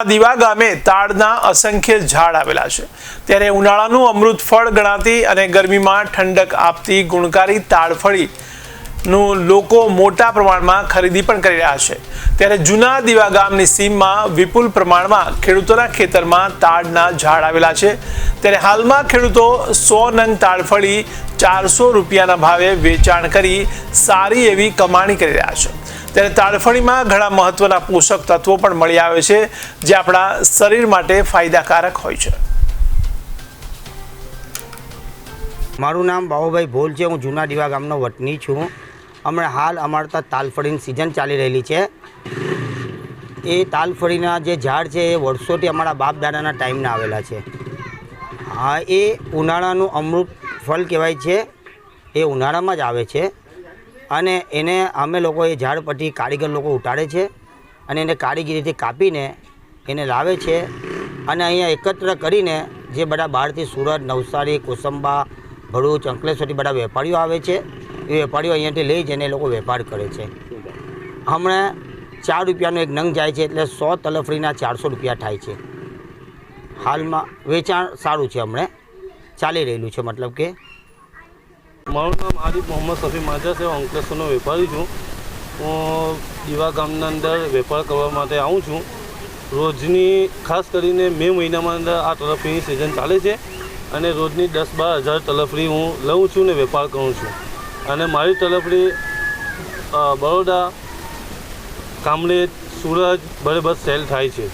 દીવા ગામે તાડના અસંખ્ય ઝાડ આવેલા છે ત્યારે ઉનાળાનું અમૃત ફળ ગણાતી અને ગરમીમાં ઠંડક આપતી ગુણકારી તાડફળીનું લોકો મોટા પ્રમાણમાં ખરીદી પણ કરી રહ્યા છે। ત્યારે જૂના દીવા ગામની સીમમાં વિપુલ પ્રમાણમાં ખેડૂતોના ખેતરમાં તાડના ઝાડ આવેલા છે। ત્યારે હાલમાં ખેડૂતો 100 નંગ તાડફળી 400 રૂપિયાના ભાવે વેચાણ કરી સારી એવી કમાણી કરી રહ્યા છે। ત્યારે તાડફળીમાં ઘણા મહત્વના પોષક તત્વો પણ મળી આવે છે જે આપણા શરીર માટે ફાયદાકારક હોય છે। મારું નામ બાબુભાઈ ભોલ છે। હું જૂના દીવા ગામનો વતની છું। હમણાં હાલ અમારે ત્યાં તાલફળીની સિઝન ચાલી રહેલી છે। એ તાલફળીના જે ઝાડ છે એ વર્ષોથી અમારા બાપ દાદાના ટાઈમના આવેલા છે। હા, એ ઉનાળાનું અમૃત ફળ કહેવાય છે। એ ઉનાળામાં જ આવે છે અને એને અમે લોકો એ ઝાડ પરથી કારીગર લોકો ઉતારે છે અને એને કારીગરીથી કાપીને એને લાવે છે અને અહીંયા એકત્ર કરીને જે બધા બહારથી સુરત, નવસારી, કોસંબા, ભરૂચ, અંકલેશ્વરથી બધા વેપારીઓ આવે છે। એ વેપારીઓ અહીંયાથી લઈ જઈને એ લોકો વેપાર કરે છે। હમણાં 4 રૂપિયાનો એક નંગ જાય છે એટલે 100 તલફડીના 400 રૂપિયા થાય છે। હાલમાં વેચાણ સારું છે, હમણાં ચાલી રહેલું છે। મતલબ કે મારું નામ આરિફ મોહમ્મદ સફી માજા છે। હું અંકલેશ્વરનો વેપારી છું। હું દીવા ગામના અંદર વેપાર કરવા માટે આવું છું। રોજની ખાસ કરીને મે મહિનામાં અંદર આ તલફડીની સિઝન ચાલે છે અને રોજની 10-12 હજાર તલફડી હું લઉં છું ને વેપાર કરું છું। અને મારી તલફડી બરોડા, કામરેજ, સુરત બરાબર સેલ થાય છે।